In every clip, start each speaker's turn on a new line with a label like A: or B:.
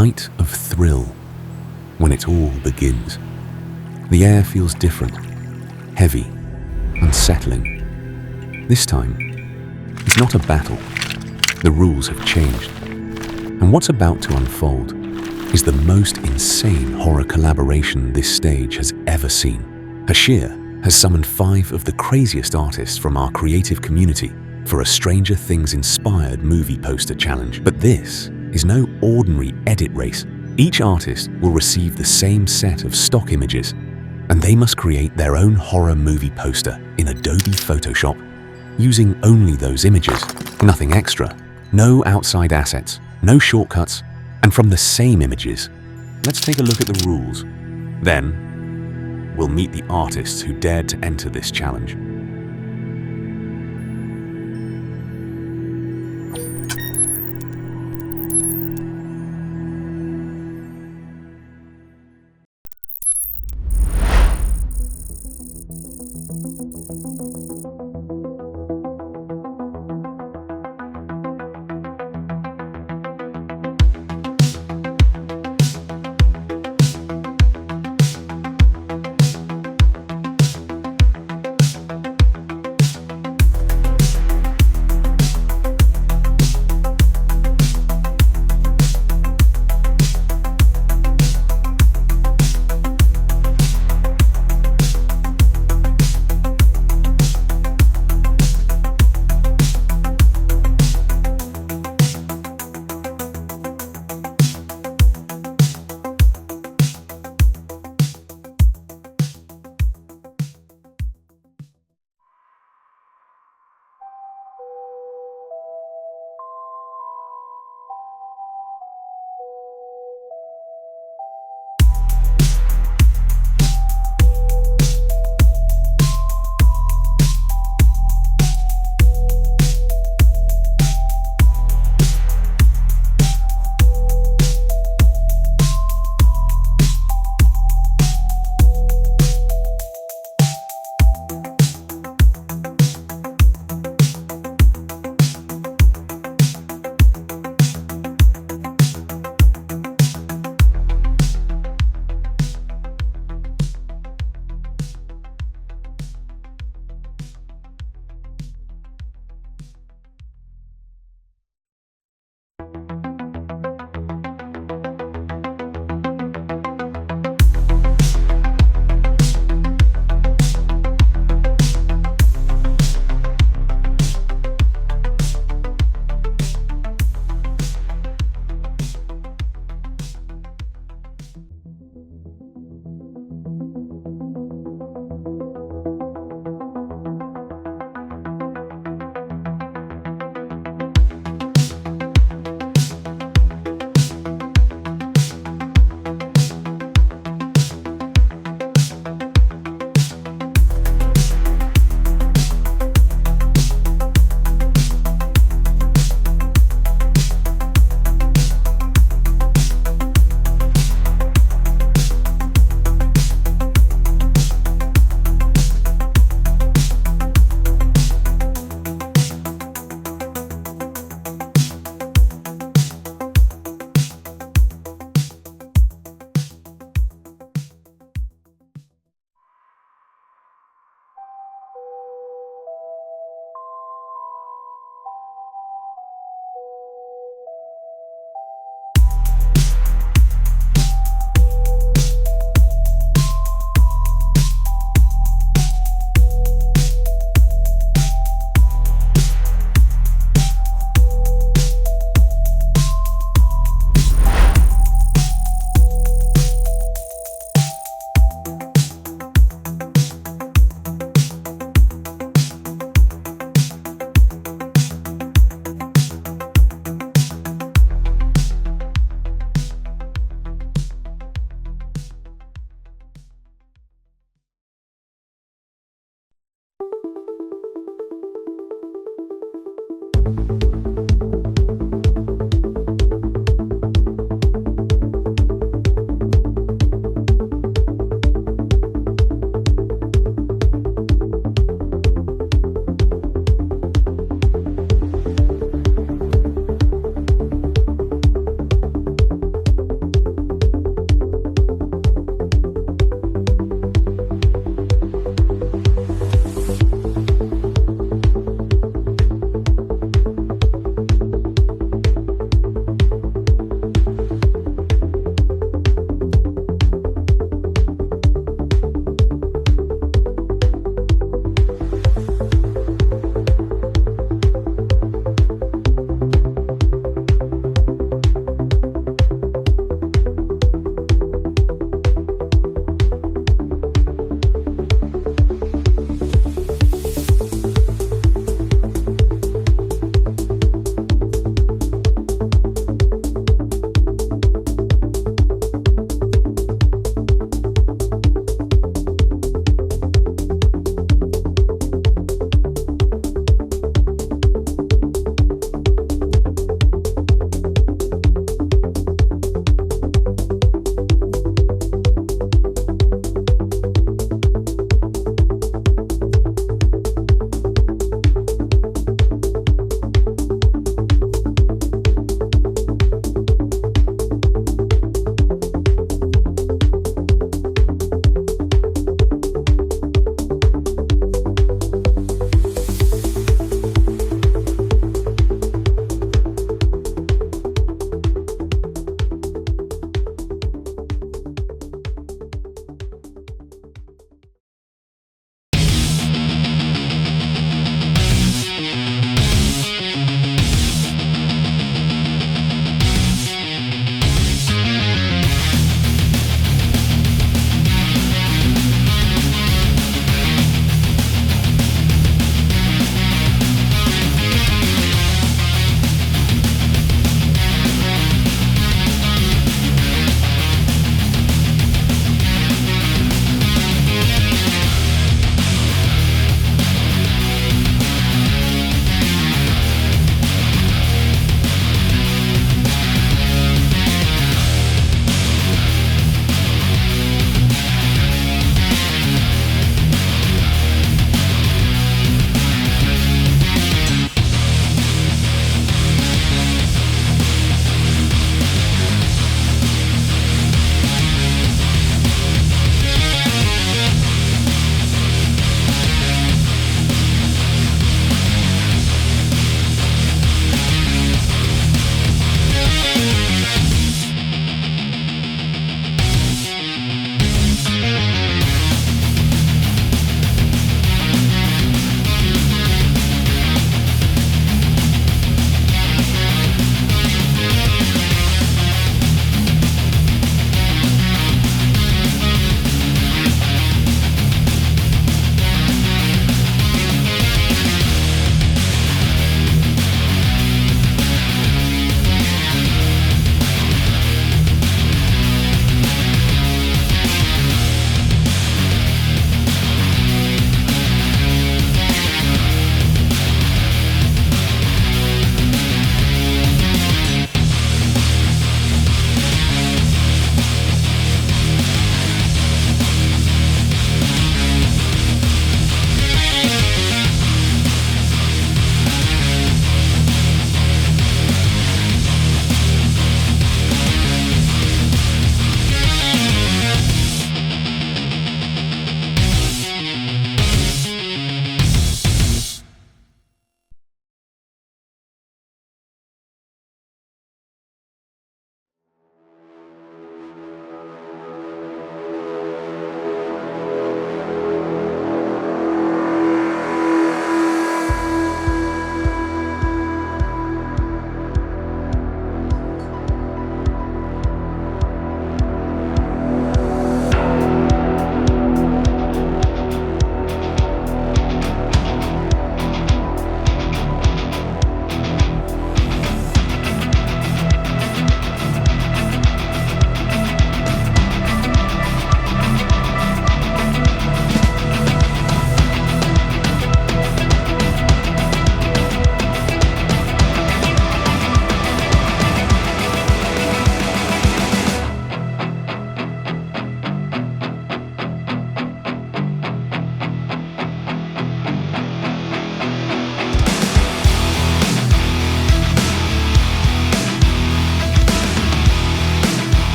A: night of thrill, when it all begins. The air feels different, heavy, unsettling. This time, it's not a battle. The rules have changed. And what's about to unfold is the most insane horror collaboration this stage has ever seen. Hashir has summoned 5 of the craziest artists from our creative community for a Stranger Things-inspired movie poster challenge. But this is no ordinary edit race. Each artist will receive the same set of stock images, and they must create their own horror movie poster in Adobe Photoshop, using only those images, nothing extra, no outside assets, no shortcuts, and from the same images. Let's take a look at the rules. Then, we'll meet the artists who dared to enter this challenge.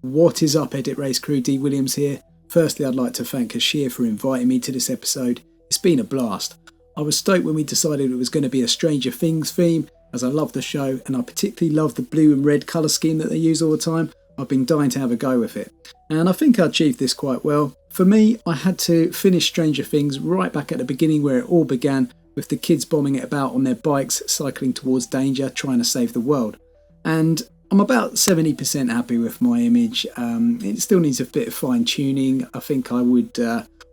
B: What is up, Edit Race crew? D Williams here. Firstly, I'd like to thank Hashir for inviting me to this episode. It's been a blast. I was stoked when we decided it was going to be a Stranger Things theme, as I love the show and I particularly love the blue and red colour scheme that they use all the time. I've been dying to have a go with it, and I think I achieved this quite well. For me, I had to finish Stranger Things right back at the beginning where it all began, with the kids bombing it about on their bikes, cycling towards danger, trying to save the world. And I'm about 70% happy with my image. It still needs a bit of fine tuning. I think I would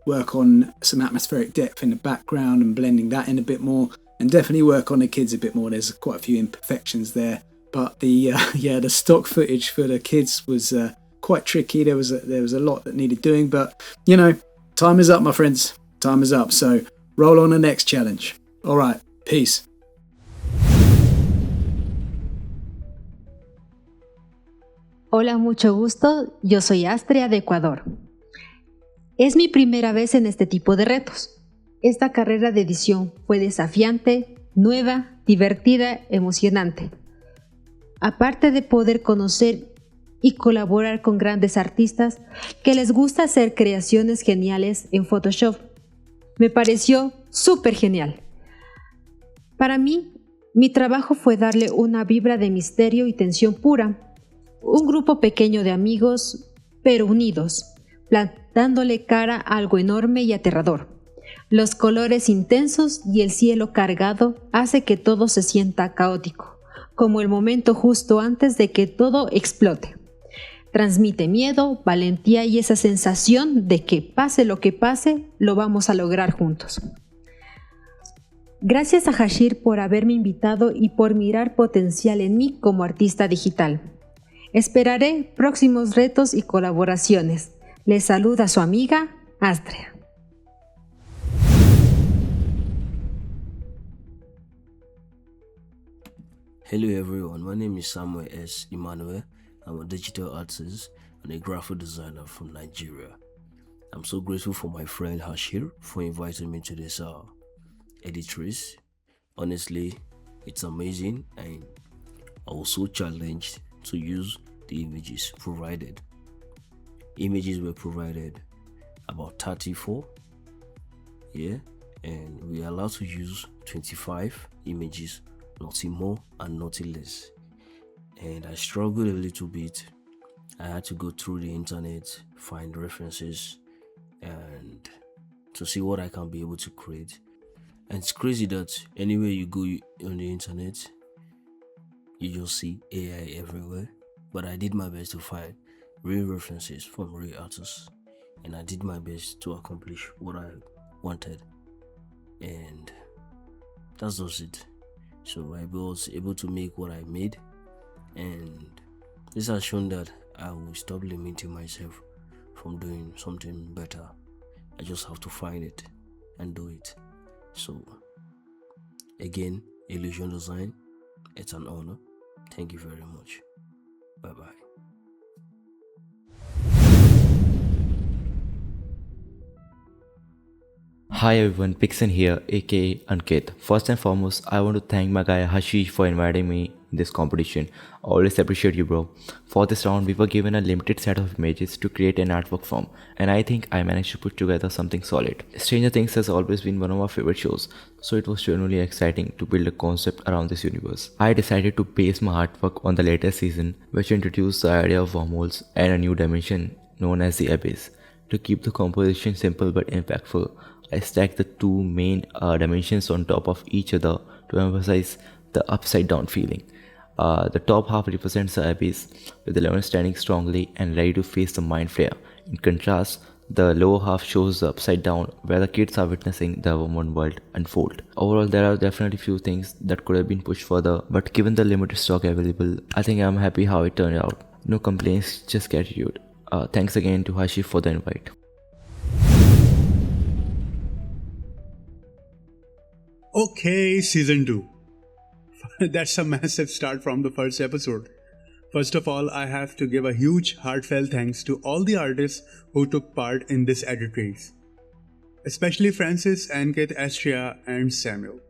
B: work on some atmospheric depth in the background and blending that in a bit more, and definitely work on the kids a bit more. There's quite a few imperfections there, but the stock footage for the kids was quite tricky. There was a lot that needed doing, but you know, time is up, my friends. Time is up. So roll on the next challenge. All right, peace.
C: Hola, mucho gusto. Yo soy Astrea de Ecuador. Es mi primera vez en este tipo de retos. Esta carrera de edición fue desafiante, nueva, divertida, emocionante. Aparte de poder conocer y colaborar con grandes artistas que les gusta hacer creaciones geniales en Photoshop, me pareció súper genial. Para mí, mi trabajo fue darle una vibra de misterio y tensión pura. Un grupo pequeño de amigos, pero unidos, plantándole cara a algo enorme y aterrador. Los colores intensos y el cielo cargado hace que todo se sienta caótico, como el momento justo antes de que todo explote. Transmite miedo, valentía y esa sensación de que pase lo que pase, lo vamos a lograr juntos. Gracias a Hashir por haberme invitado y por mirar potencial en mí como artista digital. Esperaré próximos retos y colaboraciones. Les saluda su amiga, Astrea.
D: Hello everyone, my name is Emmanuel. I'm a digital artist and a graphic designer from Nigeria. I'm so grateful for my friend Hashir for inviting me to this editorials. Honestly, it's amazing, and I was so challenged to use the images provided. Images were provided about 34, yeah, and we are allowed to use 25 images, nothing more and nothing less. And I struggled a little bit. I had to go through the internet, find references, and to see what I can be able to create. And it's crazy that anywhere you go on the internet, you just see AI everywhere. But I did my best to find real references from real artists, and I did my best to accomplish what I wanted. And that's just it. So I was able to make what I made, and this has shown that I will stop limiting myself from doing something better. I just have to find it and do it. So again, Illusion Design, it's an honor. Thank you very much. Bye bye.
E: Hi everyone, Pixen here, aka Ankit. First and foremost, I want to thank my guy Hashir for inviting me in this competition. Always appreciate you, bro. For this round, we were given a limited set of images to create an artwork from, and I think I managed to put together something solid. Stranger Things has always been one of my favorite shows, so it was genuinely exciting to build a concept around this universe. I decided to base my artwork on the latest season, which introduced the idea of wormholes and a new dimension known as the Abyss. To keep the composition simple but impactful, I stacked the two main dimensions on top of each other to emphasize the upside down feeling. The top half represents the abyss, with the level standing strongly and ready to face the mind flare. In contrast, the lower half shows the upside down, where the kids are witnessing the Woman world unfold. Overall, there are definitely few things that could have been pushed further, but given the limited stock available, I think I'm happy how it turned out. No complaints, just gratitude. Thanks again to Hashir for the invite.
F: Okay, season 2. That's a massive start from the first episode. First of all, I have to give a huge heartfelt thanks to all the artists who took part in this edit race. Especially Francis, Ankit, Astrea, and Samuel.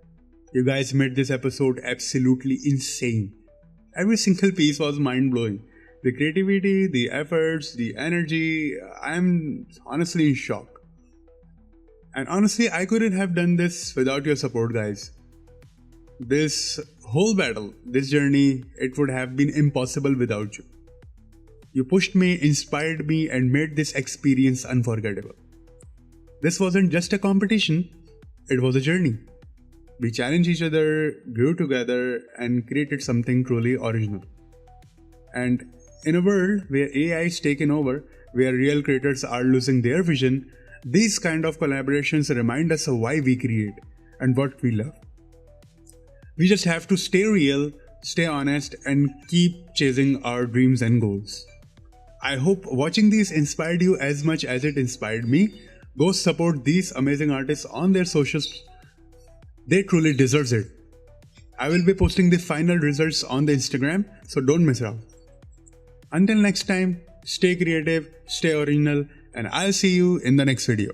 F: You guys made this episode absolutely insane. Every single piece was mind-blowing. The creativity, the efforts, the energy, I'm honestly in shock. And honestly, I couldn't have done this without your support, guys. This whole battle, this journey, it would have been impossible without you. You pushed me, inspired me, and made this experience unforgettable. This wasn't just a competition, it was a journey. We challenged each other, grew together, and created something truly original. And in a world where AI is taken over, where real creators are losing their vision, these kind of collaborations remind us of why we create and what we love. We just have to stay real, stay honest, and keep chasing our dreams and goals. I hope watching these inspired you as much as it inspired me. Go support these amazing artists on their socials. They truly deserve it. I will be posting the final results on the Instagram, so don't miss out. Until next time, stay creative, stay original, and I'll see you in the next video.